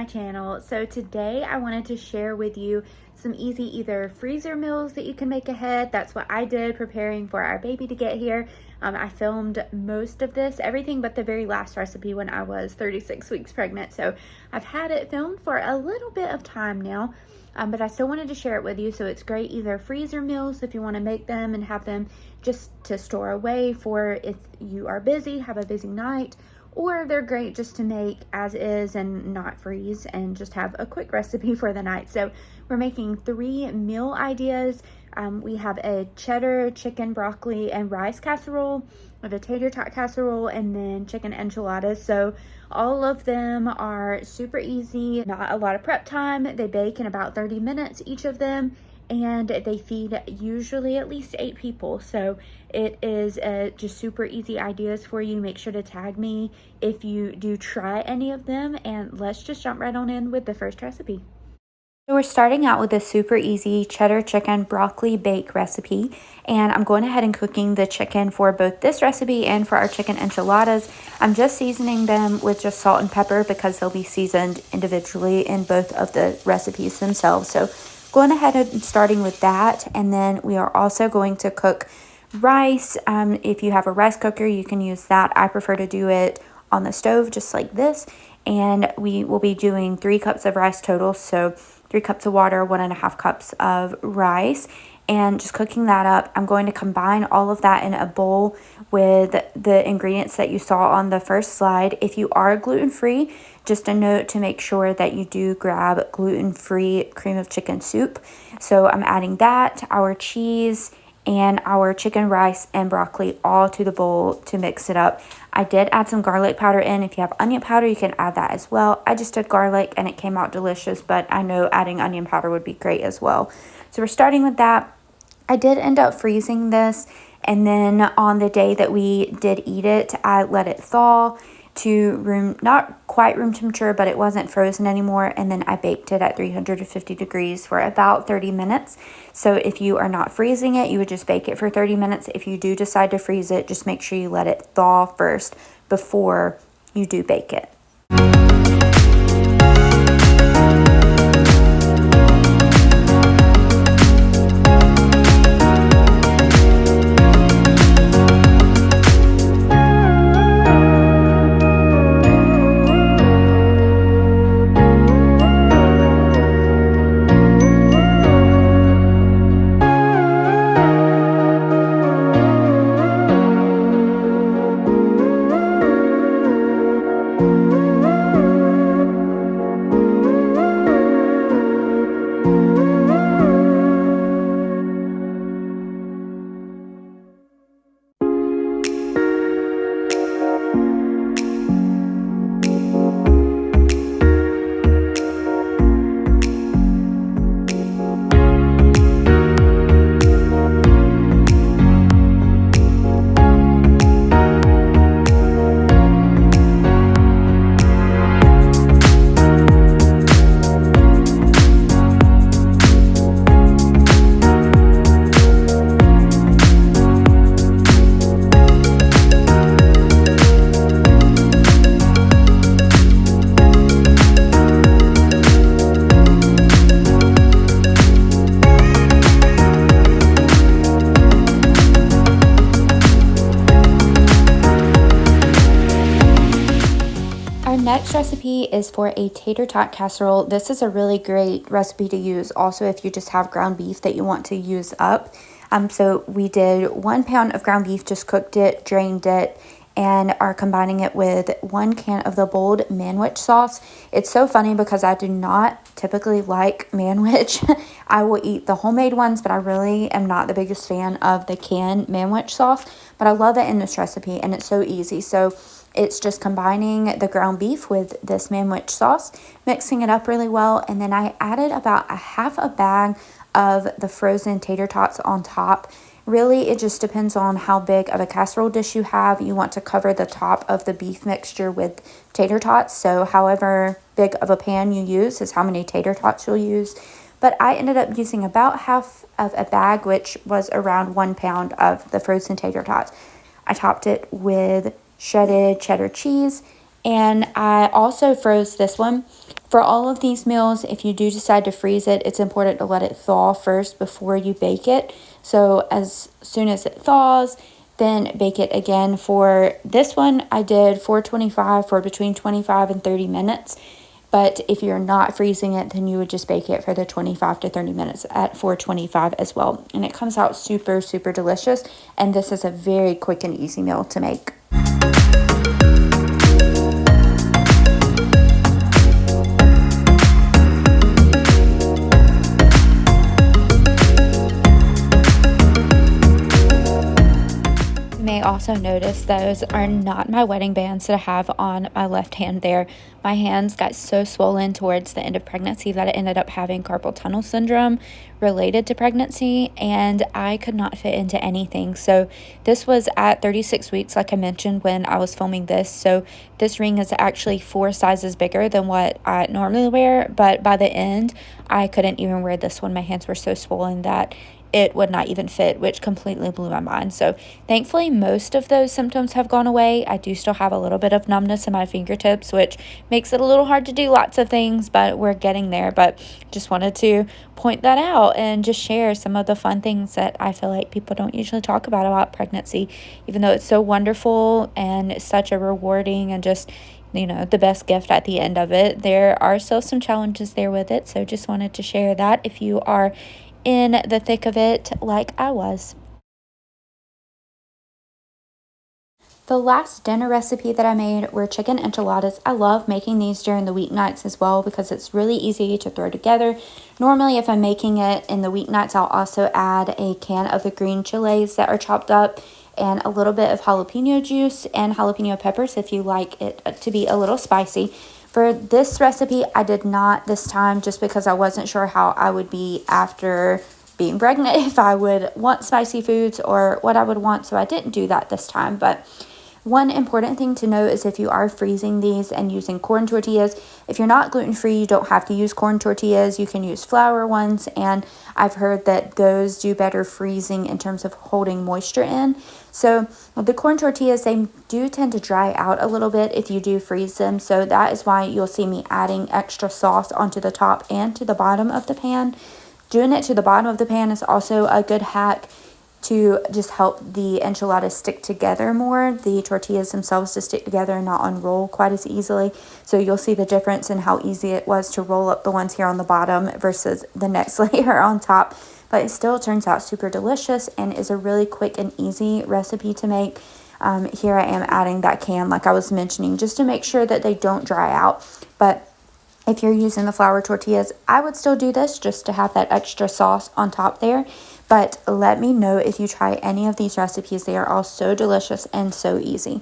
channel. So today I wanted to share with you some easy either freezer meals that you can make ahead. That's what I did preparing for our baby to get here. I filmed most of this, everything but the very last recipe, when I was 36 weeks pregnant. So I've had it filmed for a little bit of time now, but I still wanted to share it with you. So it's great either freezer meals if you want to make them and have them just to store away for if you are busy, have a busy night, or they're great just to make as is and not freeze and just have a quick recipe for the night. So we're making 3 meal ideas. We have a cheddar, chicken, broccoli, and rice casserole. We have a tater tot casserole, and then chicken enchiladas. So all of them are super easy, not a lot of prep time. They bake in about 30 minutes, each of them, and they feed usually at least 8 people. So it is just super easy ideas for you. Make sure to tag me if you do try any of them, and let's just jump right on in with the first recipe. So we're starting out with a super easy cheddar chicken broccoli bake recipe, and I'm going ahead and cooking the chicken for both this recipe and for our chicken enchiladas. I'm just seasoning them with just salt and pepper because they'll be seasoned individually in both of the recipes themselves. So going ahead and starting with that, and then we are also going to cook rice. If you have a rice cooker, you can use that. I prefer to do it on the stove just like this, and we will be doing 3 cups of rice total. So 3 cups of water, 1.5 cups of rice, and just cooking that up. I'm going to combine all of that in a bowl with the ingredients that you saw on the first slide. If you are gluten-free, just a note to make sure that you do grab gluten-free cream of chicken soup. So I'm adding that, our cheese, and our chicken, rice, and broccoli all to the bowl to mix it up. I did add some garlic powder in. If you have onion powder, you can add that as well. I just did garlic and it came out delicious, but I know adding onion powder would be great as well. So we're starting with that. I did end up freezing this, and then on the day that we did eat it, I let it thaw to not quite room temperature, but it wasn't frozen anymore, and then I baked it at 350 degrees for about 30 minutes. So if you are not freezing it, you would just bake it for 30 minutes. If you do decide to freeze it, just make sure you let it thaw first before you do bake it. Next recipe is for a tater tot casserole. This is a really great recipe to use also if you just have ground beef that you want to use up. So we did 1 pound of ground beef, just cooked it, drained it, and are combining it with 1 can of the bold manwich sauce. It's so funny because I do not typically like manwich. I will eat the homemade ones, but I really am not the biggest fan of the canned manwich sauce, but I love it in this recipe and it's so easy. So it's just combining the ground beef with this manwich sauce, mixing it up really well, and then I added about a half a bag of the frozen tater tots on top. Really, it just depends on how big of a casserole dish you have. You want to cover the top of the beef mixture with tater tots, so however big of a pan you use is how many tater tots you'll use. But I ended up using about half of a bag, which was around 1 pound of the frozen tater tots. I topped it with shredded cheddar cheese, and I also froze this one For all of these meals, if you do decide to freeze it, it's important to let it thaw first before you bake it. So as soon as it thaws, then bake it again. For this one, I did 425 for between 25 and 30 minutes. But if you're not freezing it, then you would just bake it for the 25 to 30 minutes at 425 as well. And it comes out super, super delicious. And this is a very quick and easy meal to make. May also notice those are not my wedding bands that I have on my left hand there. My hands got so swollen towards the end of pregnancy that I ended up having carpal tunnel syndrome related to pregnancy, and I could not fit into anything. So this was at 36 weeks, like I mentioned when I was filming this. So this ring is actually 4 sizes bigger than what I normally wear, but by the end, I couldn't even wear this one. My hands were so swollen that it would not even fit, which completely blew my mind. So thankfully, most of those symptoms have gone away. I do still have a little bit of numbness in my fingertips, which makes it a little hard to do lots of things, but we're getting there. But just wanted to point that out and just share some of the fun things that I feel like people don't usually talk about pregnancy, even though it's so wonderful and such a rewarding and just, you know, the best gift at the end of it. There are still some challenges there with it. So just wanted to share that if you are in the thick of it like I was. The last dinner recipe that I made were chicken enchiladas. I love making these during the weeknights as well because it's really easy to throw together. Normally, if I'm making it in the weeknights, I'll also add a can of the green chilies that are chopped up and a little bit of jalapeno juice and jalapeno peppers if you like it to be a little spicy. For this recipe, I did not this time just because I wasn't sure how I would be after being pregnant, if I would want spicy foods or what I would want, so I didn't do that this time. But one important thing to note is if you are freezing these and using corn tortillas, if you're not gluten-free, you don't have to use corn tortillas. You can use flour ones, and I've heard that those do better freezing in terms of holding moisture in. So the corn tortillas, they do tend to dry out a little bit if you do freeze them. So that is why you'll see me adding extra sauce onto the top and to the bottom of the pan. Doing it to the bottom of the pan is also a good hack to just help the enchiladas stick together more, the tortillas themselves to stick together and not unroll quite as easily. So you'll see the difference in how easy it was to roll up the ones here on the bottom versus the next layer on top. But it still turns out super delicious and is a really quick and easy recipe to make. Here I am adding that can like I was mentioning just to make sure that they don't dry out. But if you're using the flour tortillas, I would still do this just to have that extra sauce on top there. But let me know if you try any of these recipes. They are all so delicious and so easy.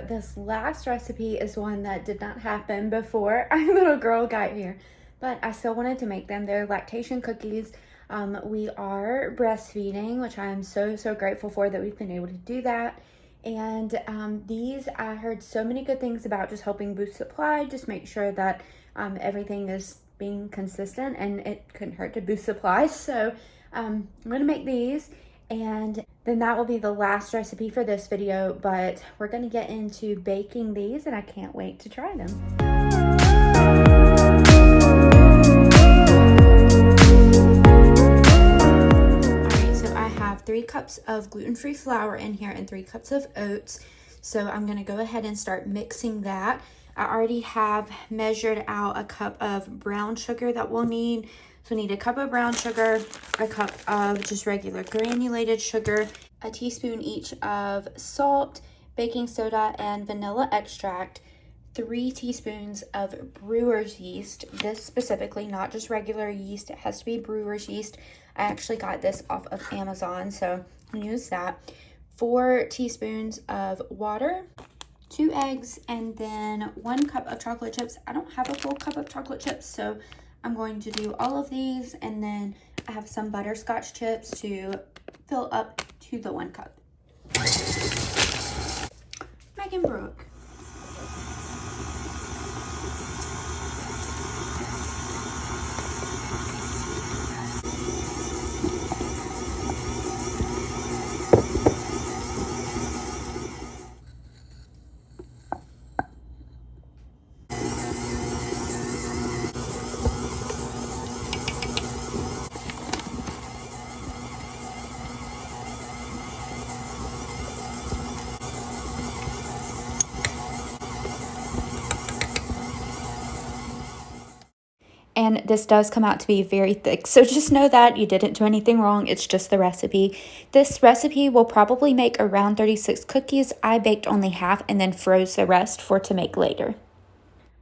This last recipe is one that did not happen before our little girl got here, but I still wanted to make them. They're lactation cookies. We are breastfeeding, which I am so grateful for that we've been able to do that. And these, I heard so many good things about, just helping boost supply, just make sure that everything is being consistent, and it couldn't hurt to boost supply. So I'm gonna make these. And then that will be the last recipe for this video, but we're gonna get into baking these and I can't wait to try them. Alright, so I have 3 cups of gluten-free flour in here and 3 cups of oats. So I'm gonna go ahead and start mixing that. I already have measured out a cup of brown sugar that we'll need. So we need a cup of brown sugar, a cup of just regular granulated sugar, a teaspoon each of salt, baking soda, and vanilla extract, 3 teaspoons of brewer's yeast. This specifically, not just regular yeast, it has to be brewer's yeast. I actually got this off of Amazon, so use that. 4 teaspoons of water, 2 eggs, and then 1 cup of chocolate chips. I don't have a full cup of chocolate chips, so I'm going to do all of these, and then I have some butterscotch chips to fill up to the 1 cup. Megan Brooke. And this does come out to be very thick. So just know that you didn't do anything wrong. It's just the recipe. This recipe will probably make around 36 cookies. I baked only half and then froze the rest to make later.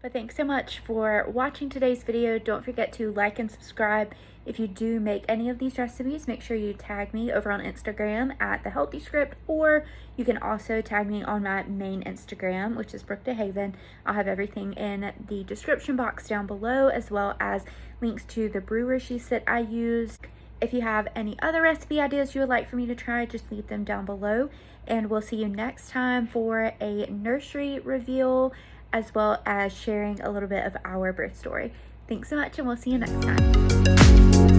But thanks so much for watching today's video. Don't forget to like and subscribe. If you do make any of these recipes, make sure you tag me over on Instagram at The Healthy Script, or you can also tag me on my main Instagram, which is Brooke DeHaven. I'll have everything in the description box down below, as well as links to the brewer's yeast that I use. If you have any other recipe ideas you would like for me to try, just leave them down below. And we'll see you next time for a nursery reveal, as well as sharing a little bit of our birth story. Thanks so much, and we'll see you next time.